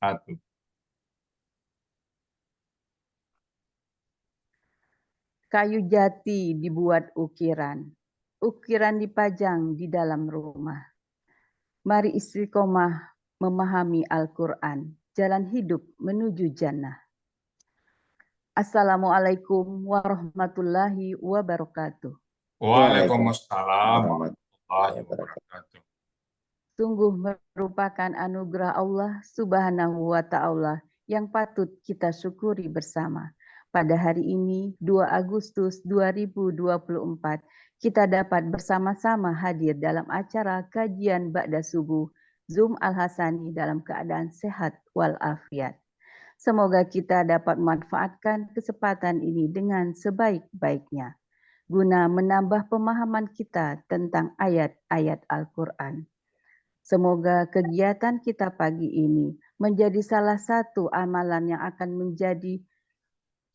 wabarakatuh. Kayu jati dibuat ukiran, ukiran dipajang di dalam rumah. Mari istiqomah memahami Al-Quran, jalan hidup menuju jannah. Assalamualaikum warahmatullahi wabarakatuh. Waalaikumsalam warahmatullahi wabarakatuh. Sungguh merupakan anugerah Allah Subhanahu wa Ta'ala yang patut kita syukuri bersama. Pada hari ini, 2 Agustus 2024, kita dapat bersama-sama hadir dalam acara kajian Ba'da Subuh Zoom Al-Hasani dalam keadaan sehat walafiat. Semoga kita dapat memanfaatkan kesempatan ini dengan sebaik-baiknya, guna menambah pemahaman kita tentang ayat-ayat Al-Quran. Semoga kegiatan kita pagi ini menjadi salah satu amalan yang akan menjadi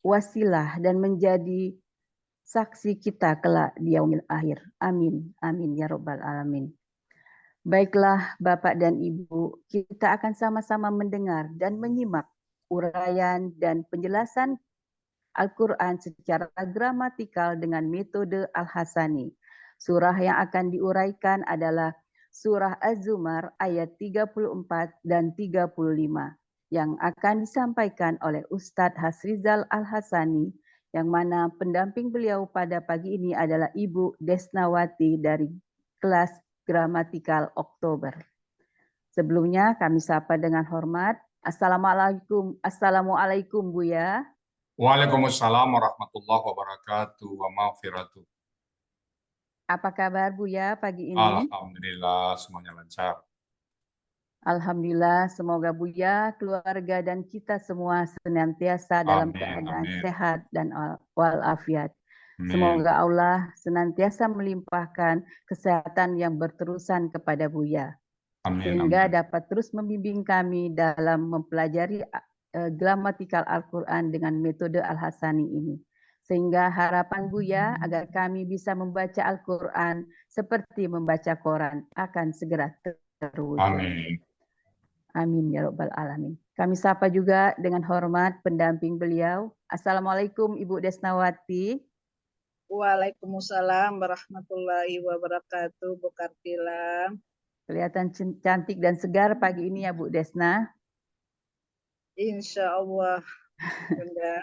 wasilah dan menjadi saksi kita kelak di yaumil akhir. Amin. Amin ya rabbal alamin. Baiklah Bapak dan Ibu, kita akan sama-sama mendengar dan menyimak uraian dan penjelasan Al-Quran secara gramatikal dengan metode Al-Hasani. Surah yang akan diuraikan adalah Surah Az-Zumar ayat 34 dan 35 yang akan disampaikan oleh Ustadz Hasrizal Al-Hasani, yang mana pendamping beliau pada pagi ini adalah Ibu Desnawati dari kelas gramatikal Oktober. Sebelumnya kami sapa dengan hormat. Assalamualaikum Buya. Waalaikumsalam warahmatullahi wabarakatuh wa maghfiratuh. Apa kabar Buya pagi ini? Alhamdulillah semuanya lancar. Alhamdulillah, semoga Buya, keluarga dan kita semua senantiasa dalam keadaan sehat dan walafiat. Semoga Allah senantiasa melimpahkan kesehatan yang berterusan kepada Buya. Sehingga dapat terus membimbing kami dalam mempelajari gramatikal Al-Quran dengan metode Al-Hasani ini. Sehingga harapan Buya agar kami bisa membaca Al-Quran seperti membaca Quran akan segera terwujud. Amin. Amin ya rabbal alamin. Kami sapa juga dengan hormat pendamping beliau. Assalamualaikum Ibu Desnawati. Waalaikumsalam warahmatullahi wabarakatuh, Bu Kartila. Kelihatan cantik dan segar pagi ini ya Bu Desna. Insya Allah.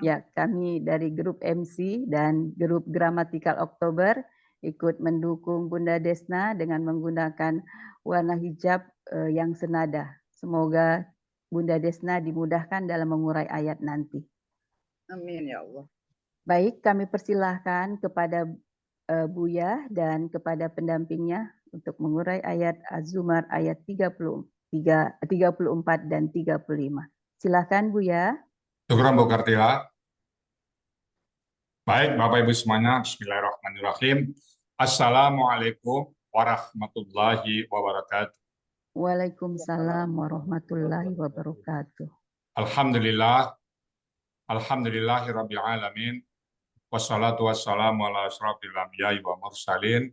Ya, kami dari grup MC dan grup Gramatikal Oktober ikut mendukung Bunda Desna dengan menggunakan warna hijab yang senada. Semoga Bunda Desna dimudahkan dalam mengurai ayat nanti. Amin ya Allah. Baik, kami persilahkan kepada Buya dan kepada pendampingnya untuk mengurai ayat Az-Zumar ayat 34 dan 35. Silakan Buya. Syukran Bu Kartila. Baik Bapak Ibu semuanya, bismillahirrahmanirrahim. Assalamualaikum warahmatullahi wabarakatuh. Waalaikumsalam warahmatullahi wabarakatuh. Alhamdulillah, alhamdulillahirabbil alamin. Wassalatu wassalamu ala asyrafil anbiya'i wa mursalin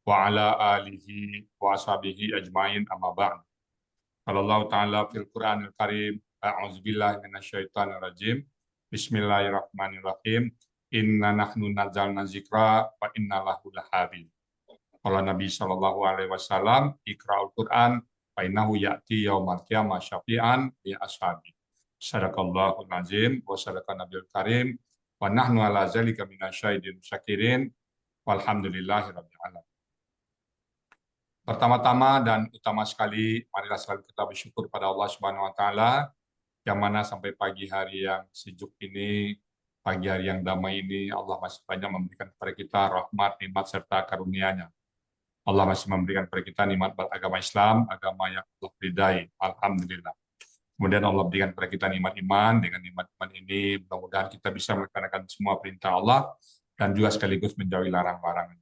wa ala alihi wa ashabihi ajmain amma ba'd. Qala Allah Ta'ala fil Qur'anil Karim, a'udzubillahi minasyaitonir rajim. Bismillahirrahmanirrahim. Inna nahnu nazzalna dzikra wa inna lahu lahafidz. Qala Nabi sallallahu alaihi wasallam, iqra'ul Qur'an fa innahu ya'ti yaumal qiyamah syafi'an li ashabi. Sadaqallahul azim wa sadaqan nabiyul karim wa nahnu ala zalika minasyahidin syakirin walhamdulillahirabbil alamin. Pertama-tama dan utama sekali, marilah selalu kita bersyukur pada Allah Subhanahu wa taala yang mana sampai pagi hari yang sejuk ini, pagi hari yang damai ini, Allah masih banyak memberikan kepada kita rahmat, nikmat serta karunia-Nya. Allah masih memberikan kepada kita nikmat agama Islam, agama yang Allah ridai. Alhamdulillah. Kemudian Allah berikan kepada kita nikmat iman. Dengan nikmat iman ini, mudah-mudahan kita bisa melaksanakan semua perintah Allah dan juga sekaligus menjauhi larang-larangan.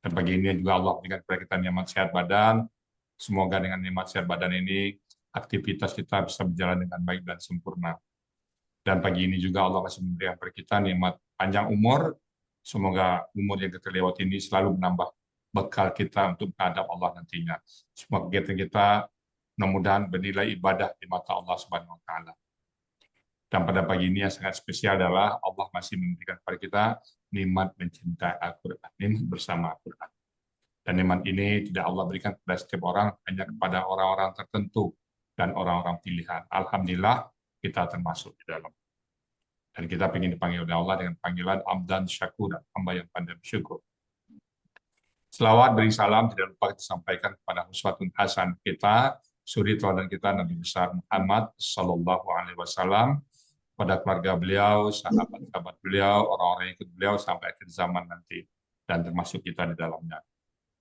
Dan pagi ini juga Allah berikan kepada kita nikmat sehat badan. Semoga dengan nikmat sehat badan ini, aktivitas kita bisa berjalan dengan baik dan sempurna. Dan pagi ini juga Allah masih memberikan kepada kita nikmat panjang umur. Semoga umur yang kita lewati ini selalu menambah bekal kita untuk menghadap Allah nantinya. Semua kegiatan kita mudah-mudahan bernilai ibadah di mata Allah Subhanahu wa taala. Dan pada pagi ini yang sangat spesial adalah Allah masih memberikan kepada kita nikmat mencintai Al-Qur'an, nikmat bersama Al-Qur'an. Dan nikmat ini tidak Allah berikan kepada setiap orang, hanya kepada orang-orang tertentu dan orang-orang pilihan. Alhamdulillah kita termasuk di dalam. Dan kita ingin dipanggil oleh Allah dengan panggilan Abdan Syakuran, hamba yang pandai bersyukur. Selawat beri salam tidak lupa kita sampaikan kepada uswatun hasan kita, suri teladan kita Nabi besar Muhammad Sallallahu Alaihi Wasallam, pada keluarga beliau, sahabat-sahabat beliau, orang-orang yang ikut beliau sampai akhir zaman nanti, dan termasuk kita di dalamnya.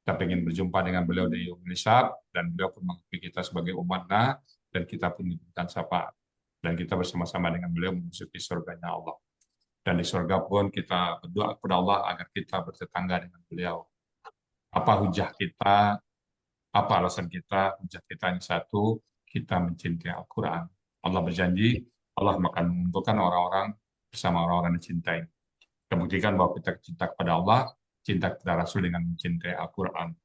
Kita ingin berjumpa dengan beliau di Hisab, dan beliau pun mengakui kita sebagai umatnya, dan kita pun diberikan syafaat. Dan kita bersama-sama dengan beliau memasuki surganya Allah. Dan di surga pun kita berdoa kepada Allah agar kita bertetangga dengan beliau. Apa hujah kita, apa alasan kita? Hujah kita yang satu, kita mencintai Al-Quran. Allah berjanji, Allah akan mengumpulkan orang-orang bersama orang-orang yang dicintai. Kita buktikan bahwa kita cinta kepada Allah, cinta kepada Rasul dengan mencintai Al-Quran.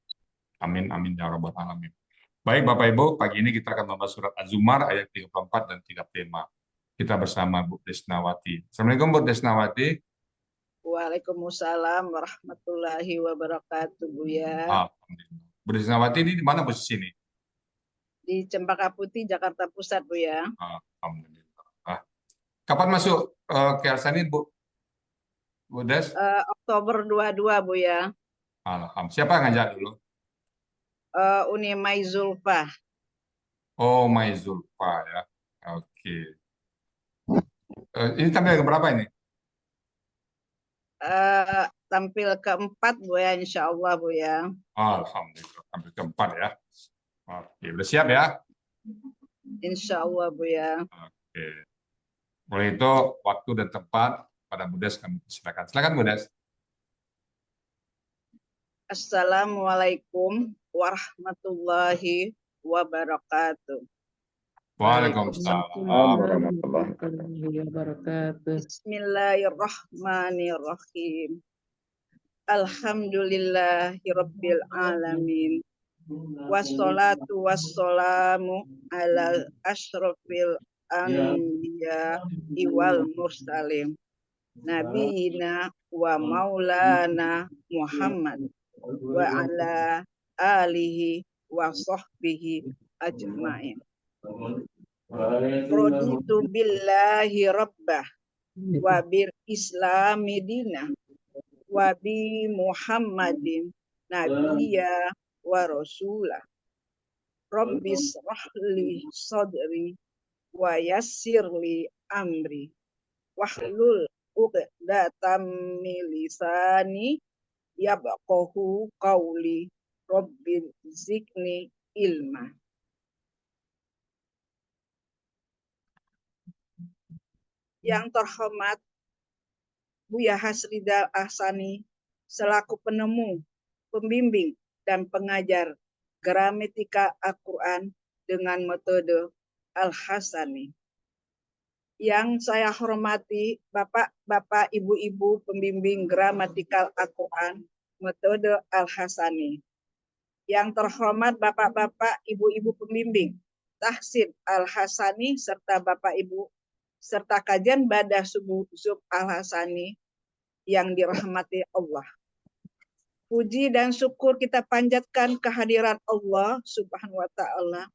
Amin, amin, ya Rabbal Alamin. Baik, Bapak Ibu, pagi ini kita akan membahas surat Az-Zumar ayat 34 dan 35. Kita bersama Bu Desnawati. Assalamualaikum Bu Desnawati. Waalaikumsalam warahmatullahi wabarakatuh, Buya. Alhamdulillah. Bu Desnawati ini di mana posisi ini? Di Cempaka Putih, Jakarta Pusat, Buya. Alhamdulillah. Kapan masuk ke Alsani, Bu? Bu Des? Oktober 22, Buya. Alhamdulillah. Siapa yang ngajak dulu? Uni Maizulfa. Oh, Maizulfa ya. Oke. Ini tampil ke berapa ini? Tampil keempat, Buya, insya Allah, Buya. Alhamdulillah, tampil keempat ya. Oke, udah siap ya? Insya Allah, Buya. Oke. Oleh itu, waktu dan tempat pada Bu Des kami silakan. Silakan Bu Des. Assalamualaikum warahmatullahi wabarakatuh. Waalaikumsalam warahmatullahi wabarakatuh. Bismillahirrahmanirrahim. Alhamdulillahirabbil alamin. Wassalatu wassalamu ala asyrafil anbiya wal mursalin. Nabiyina wa maulana Muhammad wa ala alihi wa sahbihi ajma'in. Raditu billahi rabbah wa bil islami dinah wa bi Muhammadin nabiyya wa rasulah. Rabbis rahli sadri wa yassirli amri wahlul uqdatam min lisani yabqahu qawli. Rabbi zikni ilma. Yang terhormat Buya Hasrida Ahsani selaku penemu, pembimbing, dan pengajar gramatika Al-Quran dengan metode Al-Hasani. Yang saya hormati Bapak-Bapak, Ibu-Ibu pembimbing gramatikal Al-Quran metode Al-Hasani. Yang terhormat Bapak-Bapak, Ibu-Ibu pembimbing Tahsin Al-Hasani serta Bapak-Ibu serta kajian Badah Subuh Zub Al-Hasani yang dirahmati Allah. Puji dan syukur kita panjatkan kehadiran Allah Subhanahu wa Ta'ala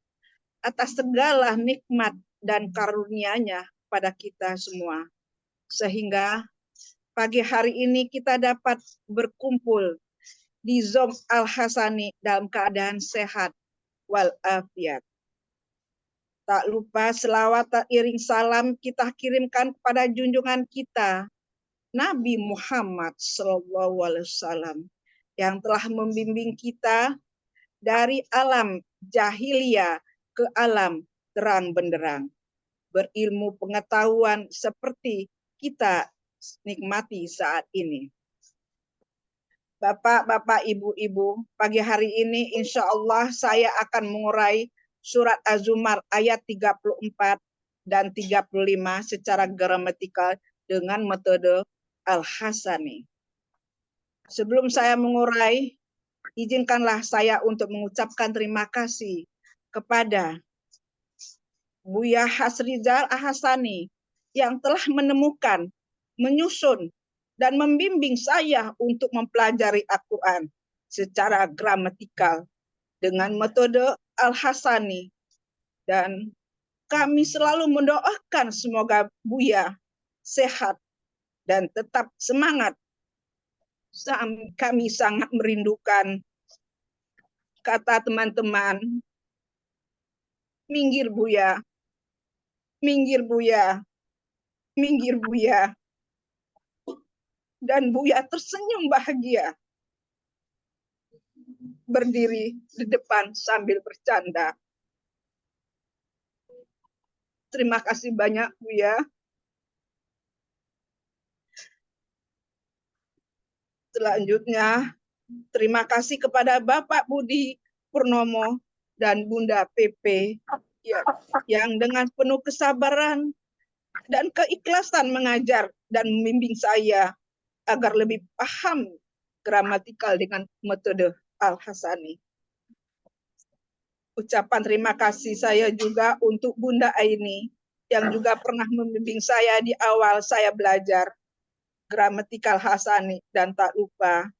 atas segala nikmat dan karunia-Nya pada kita semua, sehingga pagi hari ini kita dapat berkumpul di Zom Al-Hasani dalam keadaan sehat walafiat. Tak lupa selawat iring salam kita kirimkan kepada junjungan kita Nabi Muhammad SAW yang telah membimbing kita dari alam jahiliyah ke alam terang benderang, berilmu pengetahuan seperti kita nikmati saat ini. Bapak-bapak, ibu-ibu, pagi hari ini insya Allah saya akan mengurai surat Az-Zumar ayat 34 dan 35 secara gramatikal dengan metode Al-Hasani. Sebelum saya mengurai, izinkanlah saya untuk mengucapkan terima kasih kepada Buya Hasrizal Ahasani yang telah menemukan, menyusun, dan membimbing saya untuk mempelajari Al-Quran secara gramatikal dengan metode Al-Hasani. Dan kami selalu mendoakan semoga Buya sehat dan tetap semangat. Kami sangat merindukan kata teman-teman, minggir Buya, minggir Buya, minggir Buya. Dan Buya tersenyum bahagia, berdiri di depan sambil bercanda. Terima kasih banyak Buya. Selanjutnya, terima kasih kepada Bapak Budi Purnomo dan Bunda PP yang dengan penuh kesabaran dan keikhlasan mengajar dan membimbing saya agar lebih paham gramatikal dengan metode Al-Hasani. Ucapan terima kasih saya juga untuk Bunda Aini yang juga pernah membimbing saya di awal saya belajar gramatikal Hasani. Dan tak lupa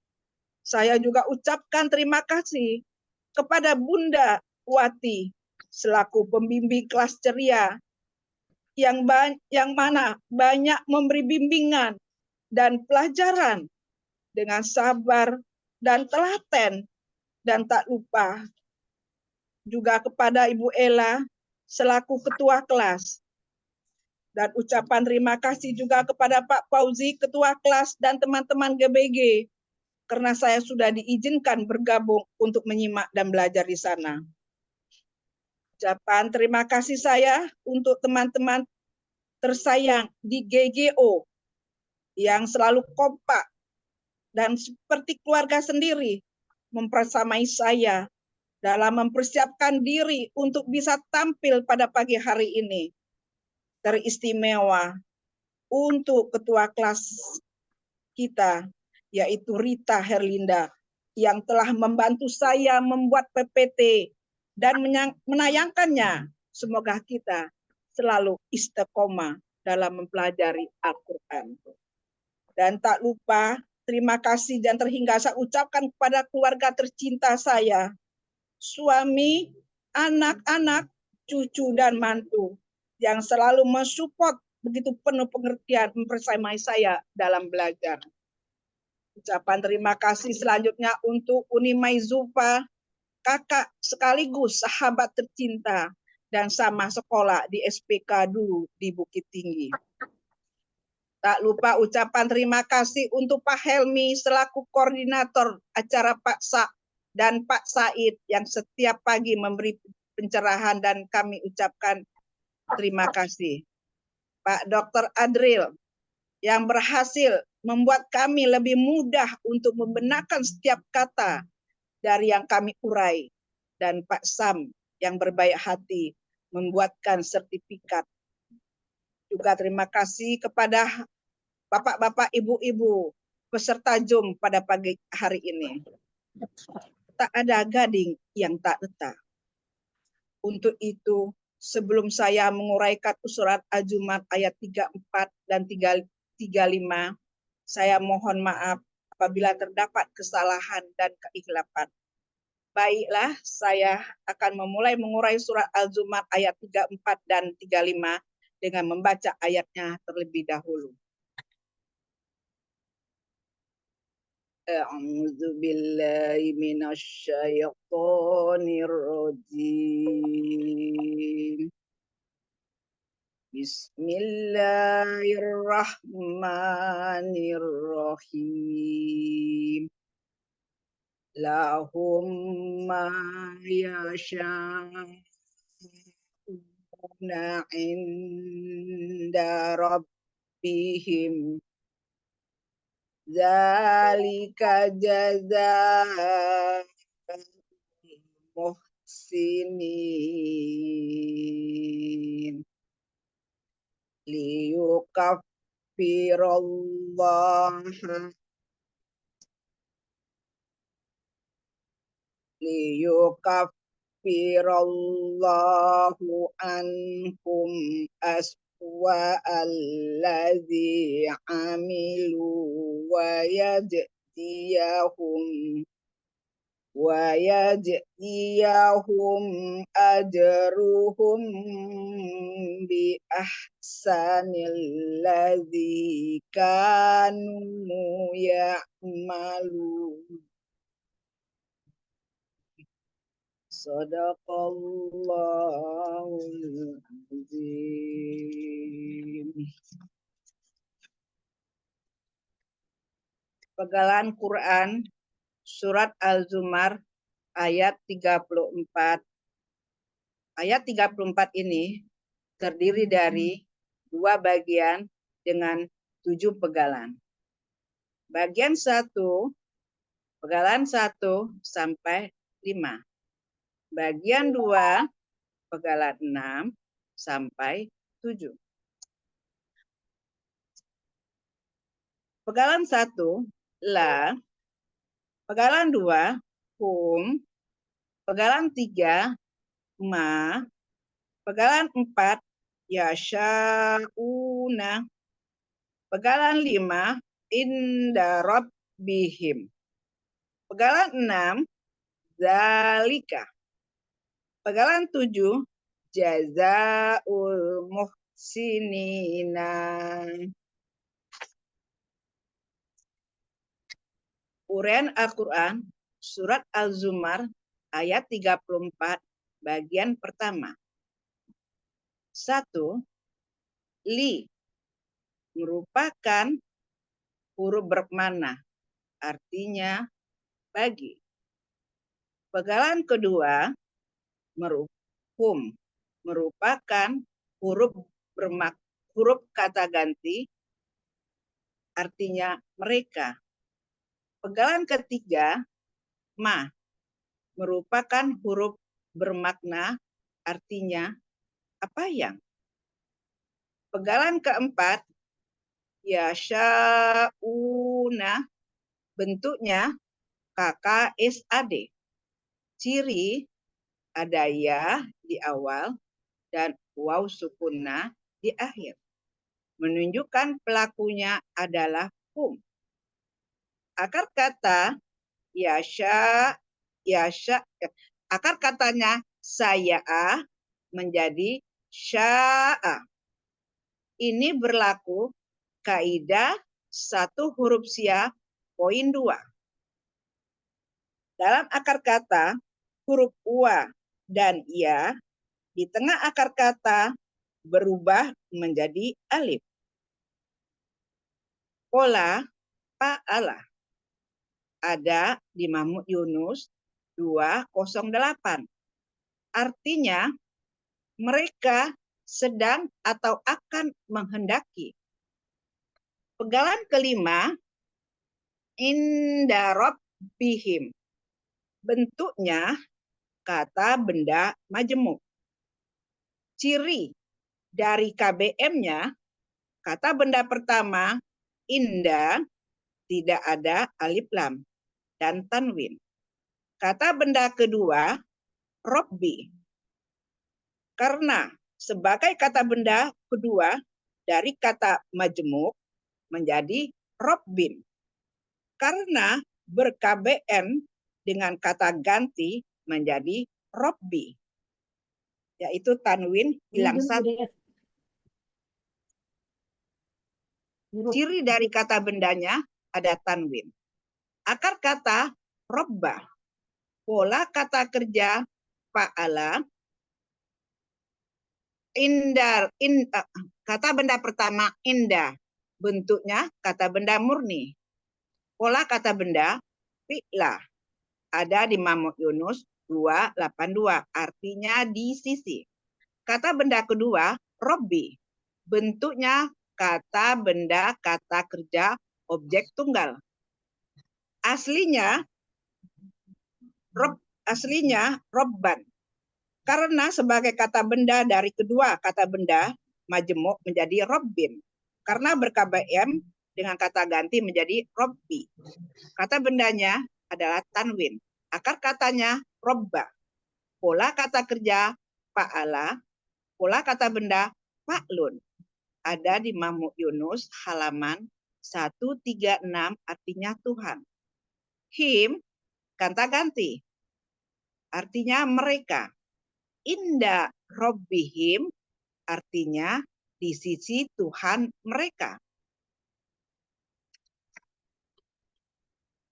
saya juga ucapkan terima kasih kepada Bunda Wati selaku pembimbing kelas ceria yang mana banyak memberi bimbingan dan pelajaran dengan sabar dan telaten. Dan tak lupa juga kepada Ibu Ella selaku ketua kelas. Dan ucapan terima kasih juga kepada Pak Fauzi, ketua kelas, dan teman-teman GBG, karena saya sudah diizinkan bergabung untuk menyimak dan belajar di sana. Ucapan terima kasih saya untuk teman-teman tersayang di GGO yang selalu kompak dan seperti keluarga sendiri mempersamai saya dalam mempersiapkan diri untuk bisa tampil pada pagi hari ini. Teristimewa untuk ketua kelas kita, yaitu Rita Herlinda, yang telah membantu saya membuat PPT dan menayangkannya. Semoga kita selalu istiqomah dalam mempelajari Al-Quran. Dan tak lupa, terima kasih dan terhingga saya ucapkan kepada keluarga tercinta saya, suami, anak-anak, cucu, dan mantu, yang selalu mensupport begitu penuh pengertian mempersamai saya dalam belajar. Ucapan terima kasih selanjutnya untuk Unimai Zulfa, kakak sekaligus sahabat tercinta dan sama sekolah di SPK dulu di Bukit Tinggi. Tak lupa ucapan terima kasih untuk Pak Helmi selaku koordinator acara Pak Sa dan Pak Said yang setiap pagi memberi pencerahan dan kami ucapkan terima kasih. Pak Dr. Adril yang berhasil membuat kami lebih mudah untuk membenarkan setiap kata dari yang kami urai. Dan Pak Sam yang berbaik hati membuatkan sertifikat. Juga terima kasih kepada Bapak-bapak, Ibu-ibu peserta Zoom pada pagi hari ini. Tak ada gading yang tak retak. Untuk itu, sebelum saya menguraikan surat Al-Jumat ayat 34 dan 35, saya mohon maaf apabila terdapat kesalahan dan keikhlapan. Baiklah, saya akan memulai mengurai surat Al-Jumat ayat 34 dan 35 dengan membaca ayatnya terlebih dahulu. A'udzu billahi minasyaitonir rajim. Bismillahirrahmanirrahim. Lahum ma yasha'una 'inda rabbihim. Zalika jazaa'ul muhsinin liyukafirallahu ankum aswa allazi amilu wa yajziyahum ajruhum bi ahsanil ladzi kanu ya'malun. Sadaqallahul azim. Pegalan Quran Surat Al-Zumar ayat 34. Ayat 34 ini terdiri dari 2 bagian dengan 7 pegalan. Bagian 1, pegalan 1 sampai 5. Bagian 2, pegalan 6 sampai 7. Pegalan 1, la. Pegalan 2, hum. Pegalan 3, ma. Pegalan 4, yasha'una. Pegalan 5, inda rabbihim. Pegalan 6, zalika. Pegalan 7, jazaul muhsinina. Uraian Al-Quran Surat Al-Zumar ayat 34 bagian pertama. 1. Li merupakan huruf bermakna, artinya bagi. Pegalan kedua, hum merupakan huruf kata ganti, artinya mereka. Pegalan ketiga, ma merupakan huruf bermakna, artinya apa yang. Pegalan keempat, yasha'una, bentuknya KKSAD. Ciri ada ya di awal dan waw sukunna di akhir. Menunjukkan pelakunya adalah hum. Akar kata akar katanya saya'a menjadi sya'a. Ini berlaku kaidah 1 huruf sia poin 2. Dalam akar kata huruf wa dan ya di tengah akar kata berubah menjadi alif. Pola fa'ala ada di Mahmud Yunus 208. Artinya mereka sedang atau akan menghendaki. Pegalan kelima, inda rabbihim. Bentuknya kata benda majemuk. Ciri dari KBM-nya, kata benda pertama, inda, tidak ada alif lam dan tanwin. Kata benda kedua, robbi. Karena sebagai kata benda kedua dari kata majemuk menjadi robbin. Karena ber-KBM dengan kata ganti menjadi robbi. Yaitu tanwin hilang 1. Ciri dari kata bendanya ada tanwin. Akar kata robba. Pola kata kerja fa'ala. Kata benda pertama indah. Bentuknya kata benda murni. Pola kata benda fi'la. Ada di Mahmud Yunus 282. Artinya di sisi. Kata benda kedua robbi. Bentuknya kata benda kata kerja objek tunggal. Aslinya robban. Karena sebagai kata benda dari kedua kata benda majemuk menjadi robbin. Karena ber-KBM dengan kata ganti menjadi robbi. Kata bendanya adalah tanwin. Akar katanya robba. pola kata kerja fa'ala, pola kata benda fa'lun. Ada di Mahmud Yunus halaman 136, artinya Tuhan. Him, kata ganti, artinya mereka. Inda Robbihim, artinya di sisi Tuhan mereka.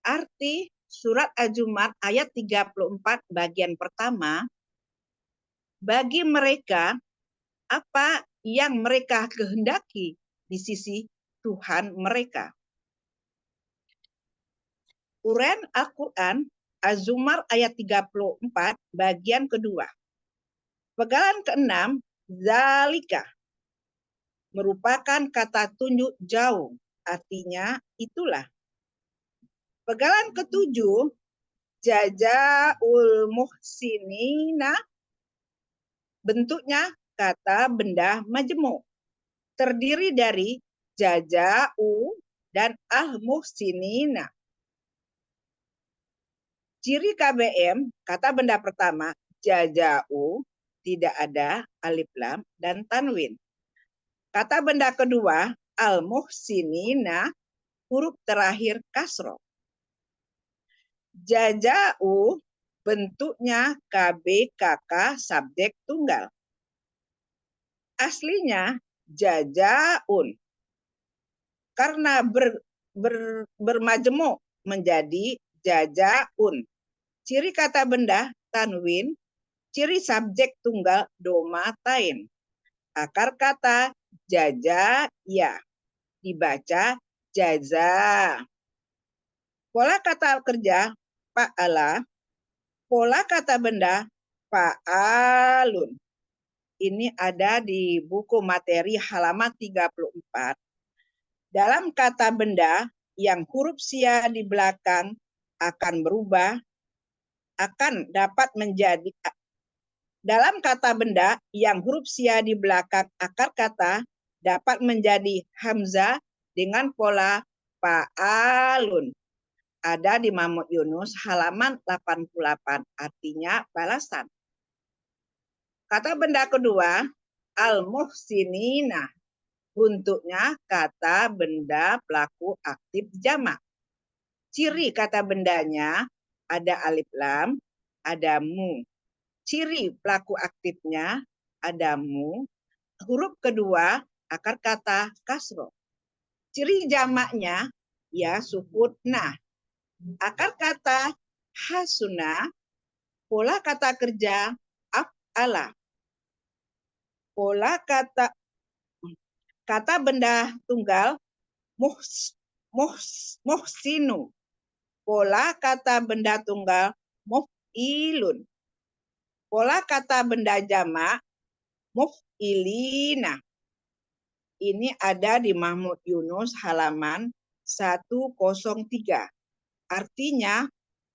Arti surat Az-Zumar ayat 34 bagian pertama, bagi mereka apa yang mereka kehendaki di sisi Tuhan mereka. Uraian Al-Quran Az-Zumar ayat 34 bagian kedua. Pegangan keenam, zalika, merupakan kata tunjuk jauh, artinya itulah. Pegangan ketujuh, jazaul muhsinina, bentuknya kata benda majemuk, terdiri dari jazau dan al-muhsinina. Ciri KBM, kata benda pertama, jazau, tidak ada alif lam dan tanwin. Kata benda kedua, al-muhsinina, huruf terakhir kasroh. Jazau, bentuknya KBKK subjek tunggal. Aslinya jazaun. Karena bermajemuk menjadi jazaun. Ciri kata benda tanwin, ciri subjek tunggal domatain. Akar kata jaza ya, dibaca jaza. Pola kata kerja fa'ala, pola kata benda fa'alun. Ini ada di buku materi halaman 34. Dalam kata benda yang huruf sia di belakang akan berubah, akan dapat menjadi, dalam kata benda yang huruf sia di belakang akar kata dapat menjadi hamzah dengan pola fa'alun. Ada di Mahmud Yunus halaman 88, artinya balasan. Kata benda kedua, al-muhsinina, bentuknya kata benda pelaku aktif jamak. Ciri kata bendanya ada alif lam, ada mu. Ciri pelaku aktifnya ada mu. Huruf kedua akar kata kasroh. Ciri jamaknya ya sukun nah. Akar kata hasuna, pola kata kerja af'ala. Pola kata benda tunggal muhsinu. Pola kata benda tunggal muf'ilun. Pola kata benda jamak muf'ilina. Ini ada di Mahmud Yunus halaman 103. Artinya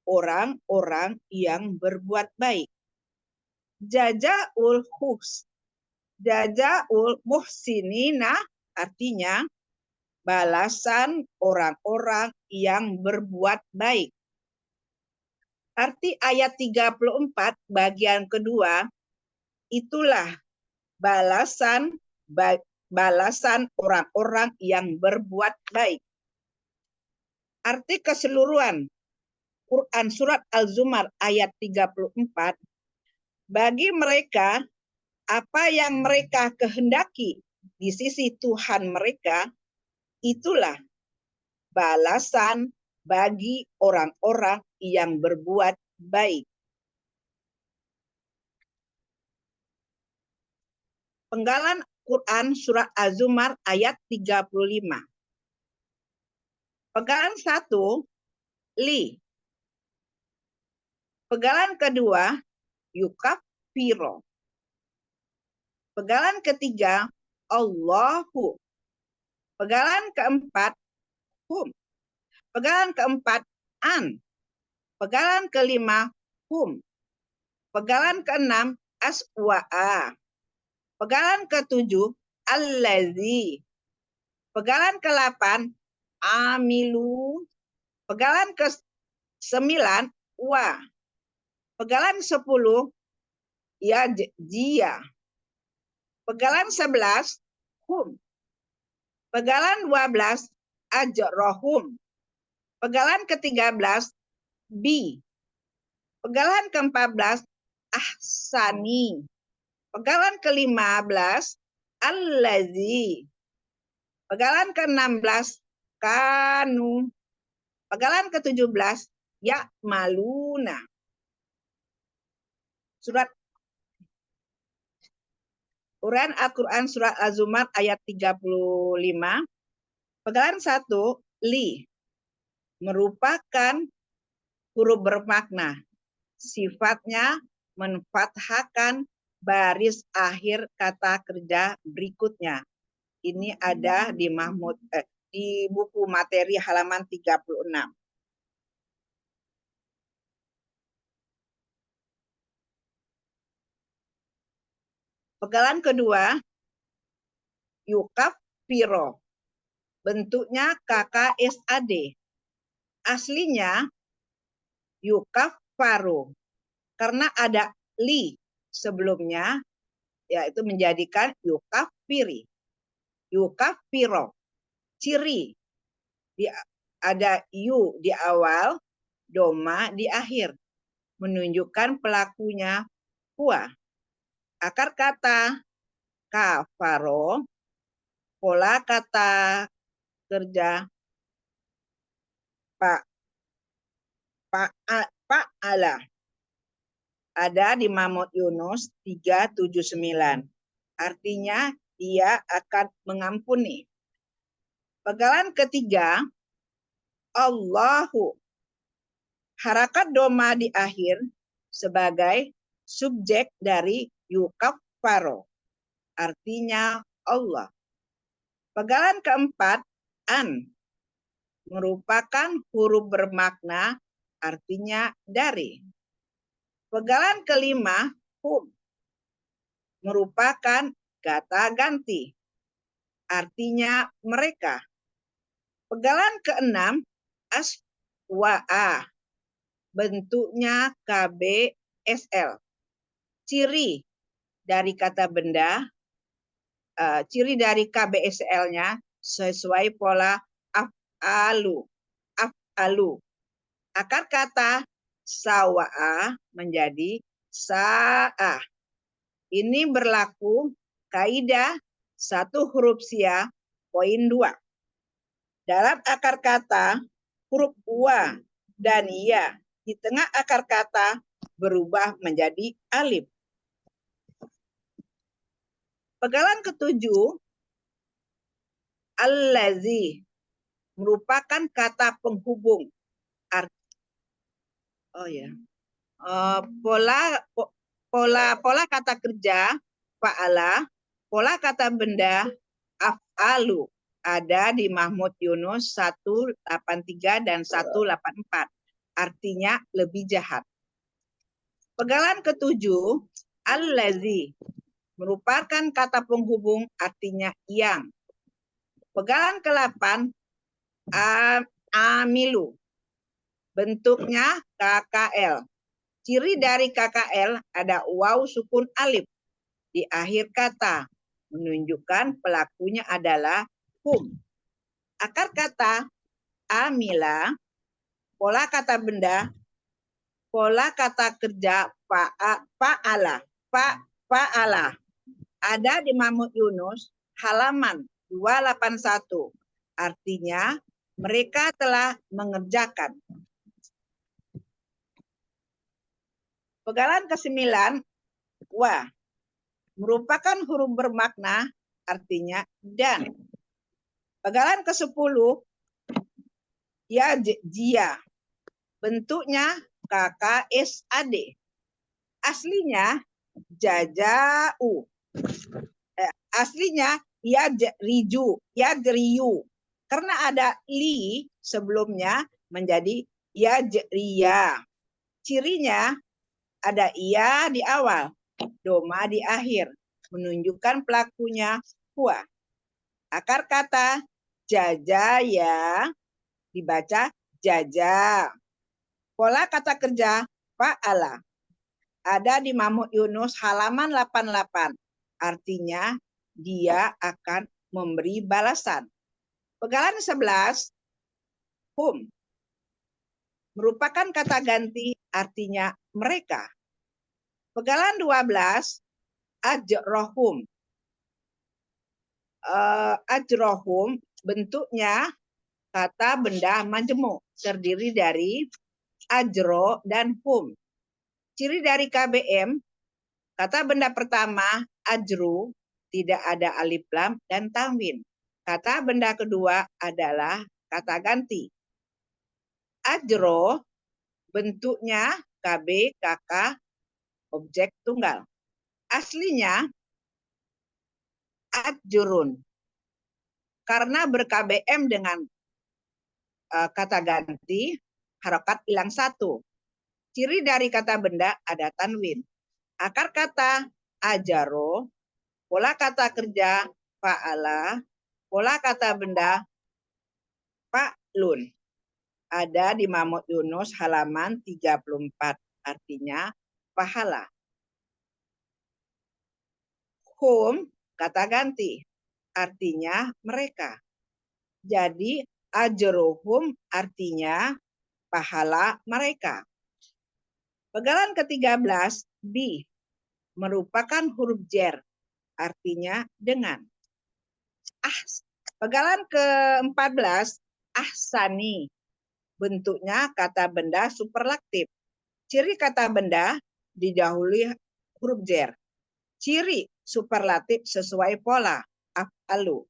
orang-orang yang berbuat baik. Jazaul muhsinina, artinya balasan orang-orang yang berbuat baik. Arti ayat 34 bagian kedua, itulah balasan orang-orang yang berbuat baik. Arti keseluruhan Quran surat Al-Zumar ayat 34, bagi mereka apa yang mereka kehendaki di sisi Tuhan mereka, itulah balasan bagi orang-orang yang berbuat baik. Penggalan Quran surat Az-Zumar ayat 35. Penggalan 1, li. Penggalan kedua, yukafiro. Penggalan ketiga, Allahu. Penggalan keempat, hum. Penggalan keempat, an. Penggalan kelima, hum. Penggalan keenam, aswa'a. Penggalan ketujuh, allazi. Penggalan ke-8, amilu. Penggalan ke-9, wa. Penggalan 10, ya jia. Pegalan 11 hum. Pegalan 12 ajrohum. Pegalan ke-13 bi. Pegalan ke-14 ahsani. Pegalan ke-15 allazi. Pegalan ke-16 kanu. Pegalan ke-17 ya'maluna. Surat Uraian Al-Quran Surat Az-Zumar ayat 35. Pegalan 1 li. Merupakan huruf bermakna. Sifatnya menfathahkan baris akhir kata kerja berikutnya. Ini ada di di buku materi halaman 36. Pegalan kedua, yukafiro. Bentuknya KKSAD. Aslinya yukafaru. Karena ada li sebelumnya, yaitu menjadikan yukafiri. Yukafiro. Ciri. Ada yu di awal, doma di akhir. Menunjukkan pelakunya huwa. Akar kata kafaro, pola kata kerja fa'ala. Ada di Mahmud Yunus 379. Artinya dia akan mengampuni. Pegalan ketiga, Allahu. Harakat doma di akhir sebagai subjek dari yukaffaro. Artinya Allah. Pegalan keempat, an. Merupakan huruf bermakna, artinya dari. Pegalan kelima, hum. Merupakan kata ganti. Artinya mereka. Pegalan keenam, aswa'a. Bentuknya KBSL. Ciri dari kata benda, ciri dari KBSL-nya sesuai pola af'alu. Akar kata sawa'a menjadi sa'ah. Ini berlaku kaidah satu huruf sia poin 2. Dalam akar kata huruf wa dan ya di tengah akar kata berubah menjadi alif. Pegalan ketujuh, allazi merupakan kata penghubung. Pola kata kerja fa'ala, pola kata benda af'alu. Ada di Mahmud Yunus 183 dan 184. Artinya lebih jahat. Pegalan ketujuh, allazi merupakan kata penghubung artinya yang. Pegalan ke-8, amilu. Bentuknya KKL. Ciri dari KKL ada waw sukun alif di akhir kata. Menunjukkan pelakunya adalah hum. Akar kata amila, pola kata benda, pola kata kerja fa'ala. Ada di Mahmud Yunus halaman 281. Artinya mereka telah mengerjakan. Pegalan ke-9, wa. Merupakan huruf bermakna, artinya dan. Pegalan ke-10, ya jia. Bentuknya KKSAD. Aslinya jaja'u. Aslinya yajriyu. Karena ada li sebelumnya menjadi yajriya. Cirinya ada ia di awal, doma di akhir, menunjukkan pelakunya huwa. Akar kata jajaya dibaca jaja. Pola kata kerja fa'ala. Ada di Mahmud Yunus halaman 88. Artinya dia akan memberi balasan. Pegalan 11, hum, merupakan kata ganti artinya mereka. Pegalan 12, ajrohum. Ajrohum bentuknya kata benda majemuk, terdiri dari ajro dan hum. Ciri dari KBM, kata benda pertama, ajru, tidak ada alif lam dan tanwin. Kata benda kedua adalah kata ganti. Ajro, bentuknya KB, KK, objek tunggal. Aslinya, ajrun. Karena ber-KBM dengan kata ganti, harokat hilang satu. Ciri dari kata benda ada tanwin. Akar kata ajaro, pola kata kerja fa'ala, pola kata benda fa'lun. Ada di Mahmud Yunus halaman 34, artinya pahala. Hum, kata ganti, artinya mereka. Jadi ajruhum artinya pahala mereka. Pegalan ke-13, bi, merupakan huruf jer, artinya dengan. Pegalan ke-14, ahsani, bentuknya kata benda superlatif. Ciri kata benda didahului huruf jer. Ciri superlatif sesuai pola, af'alu.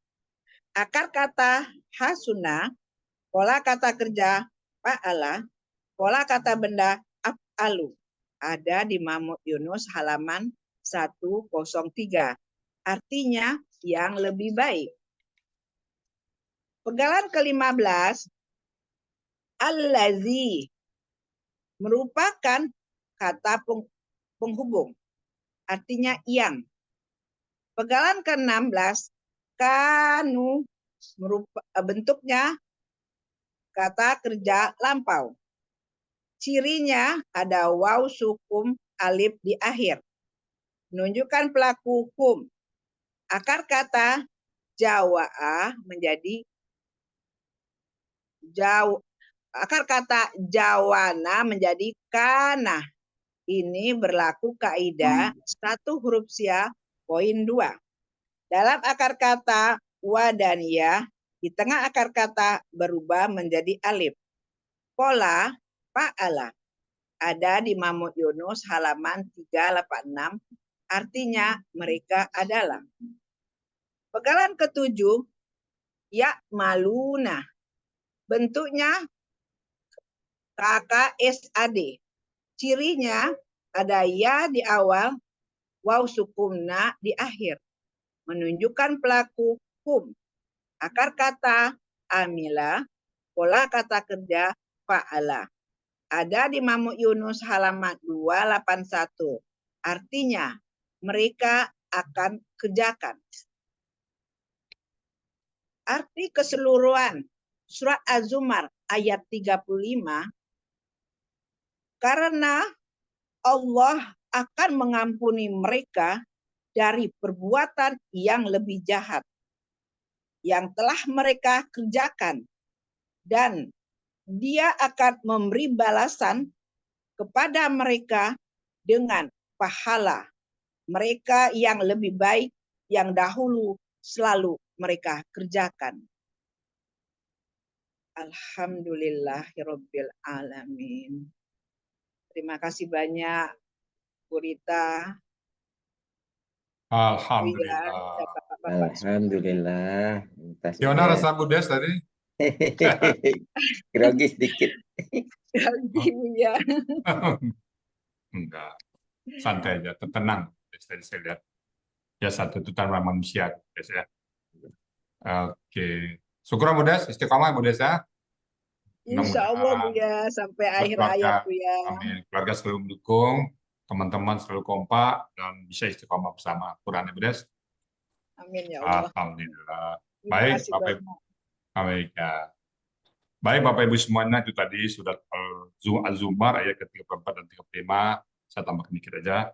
Akar kata hasuna, pola kata kerja fa'ala, pola kata benda af'alu. Ada di Mahmud Yunus halaman 103. Artinya yang lebih baik. Pegalan ke-15, allazi, merupakan kata penghubung. Artinya yang. Pegalan ke-16, kanu, bentuknya kata kerja lampau. Cirinya ada waw sukun alif di akhir. Menunjukkan pelaku hum. Akar kata jawaa menjadi akar kata jawana menjadi kana. Ini berlaku kaidah satu huruf sia poin 2. Dalam akar kata wa dan ya, di tengah akar kata berubah menjadi alif. Pola fa'ala. Ada di Mahmud Yunus halaman 386. Artinya mereka adalah. Pegalan ke-7, ya maluna. Bentuknya KKSAD. Cirinya ada ya di awal, waw sukunna di akhir. Menunjukkan pelaku hum. Akar kata amila, pola kata kerja fa'ala. Ada di Mahmud Yunus halaman 281. Artinya mereka akan kerjakan. Arti keseluruhan surat Az-Zumar ayat 35, karena Allah akan mengampuni mereka dari perbuatan yang lebih jahat yang telah mereka kerjakan, dan Dia akan memberi balasan kepada mereka dengan pahala mereka yang lebih baik yang dahulu selalu mereka kerjakan. Alhamdulillahirabbil alamin. Terima kasih banyak Bu Rita. Alhamdulillah. Alhamdulillah. Gimana rasa Bu Des tadi? Grogi sedikit. Ya. Enggak, santai aja, tenang. Tadi saya lihat. Ya satu tuntutan manusia, Des, ya. Oke. Syukur Bu Des, istiqomah Bu Des ya. Insya Allah Bu ya, sampai akhir hayat Bu ya. Amin. Keluarga selalu mendukung, teman-teman selalu kompak, dan bisa istiqomah bersama Quran Bu Des. Amin ya Allah. Alhamdulillah. Terima Baik, kasih Bapak banyak. Amerika. Baik Bapak Ibu semuanya, itu tadi sudah Az-Zumar ayat ke-34 dan 35. Saya tambah sedikit aja.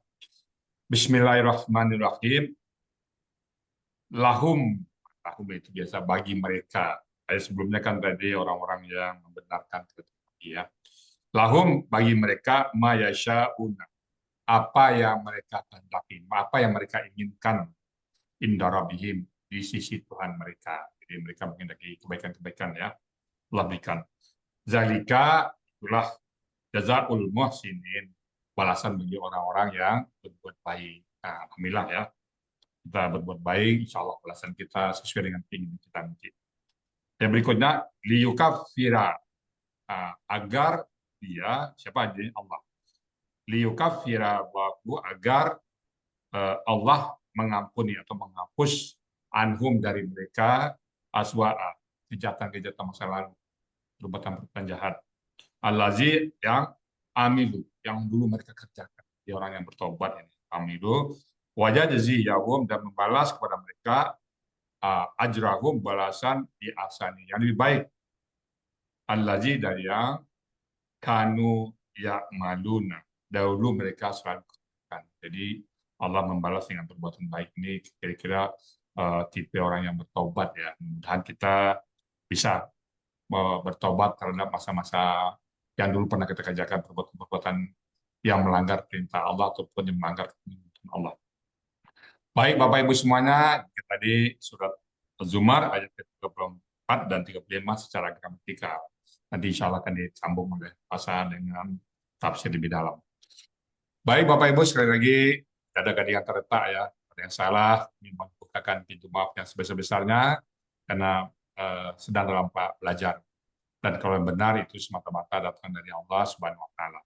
Bismillahirrahmanirrahim. Lahum itu biasa bagi mereka. Sebelumnya kan tadi orang-orang yang membenarkan ya. Lahum bagi mereka ma yasha'una. Apa yang mereka kehendaki, apa yang mereka inginkan inda rabbihim di sisi Tuhan mereka. Jadi mereka menghendaki kebaikan-kebaikan ya. Allah berikan. Zalika itulah jazaul muhsinin, balasan bagi orang-orang yang berbuat baik. Nah, alhamdulillah ya. Kita berbuat baik, insya Allah balasan kita sesuai dengan keinginan kita nanti. Yang berikutnya, liyukafira, agar dia, siapa aja? Allah. Liyukafira bahu, agar Allah mengampuni atau menghapus anhum dari mereka aswa'a, kejahatan-kejahatan masa lalu, perbuatan-perbuatan jahat. Al-lazi yang amilu, yang dulu mereka kerjakan. Di orang yang bertobat ini. Amilu, wajah jaziyahum, dan membalas kepada mereka ajrahum, balasan di asani, yang lebih baik. Al-lazi dari yang kanu ya'maluna, dahulu mereka selalu kerjakan. Jadi Allah membalas dengan perbuatan baik ini kira-kira tipe orang yang bertobat ya. Mudah-mudahan kita bisa bertobat terhadap masa-masa yang dulu pernah kita kerjakan, perbuatan-perbuatan yang melanggar perintah Allah ataupun yang melanggar kehendak Allah. Baik Bapak Ibu semuanya, tadi surat Az-Zumar ayat 34 dan 35 secara gramatikal. Nanti insya Allah akan disambung oleh Pasal dengan tafsir lebih dalam. Baik Bapak Ibu, sekali lagi tidak ada gading yang terletak ya. Ada yang salah, mohon bukakan pintu maaf yang sebesar-besarnya karena sedang dalam belajar. Dan kalau yang benar itu semata-mata datang dari Allah Subhanahu wa Ta'ala.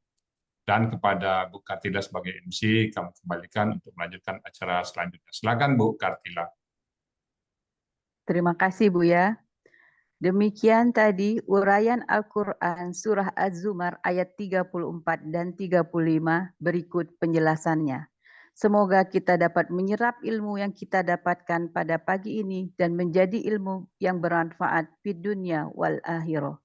Dan kepada Bu Kartila sebagai MC, kami kembalikan untuk melanjutkan acara selanjutnya. Silakan Bu Kartila. Terima kasih Bu ya. Demikian tadi uraian Al-Quran Surah Az-Zumar ayat 34 dan 35 berikut penjelasannya. Semoga kita dapat menyerap ilmu yang kita dapatkan pada pagi ini dan menjadi ilmu yang bermanfaat di dunia wal akhirah.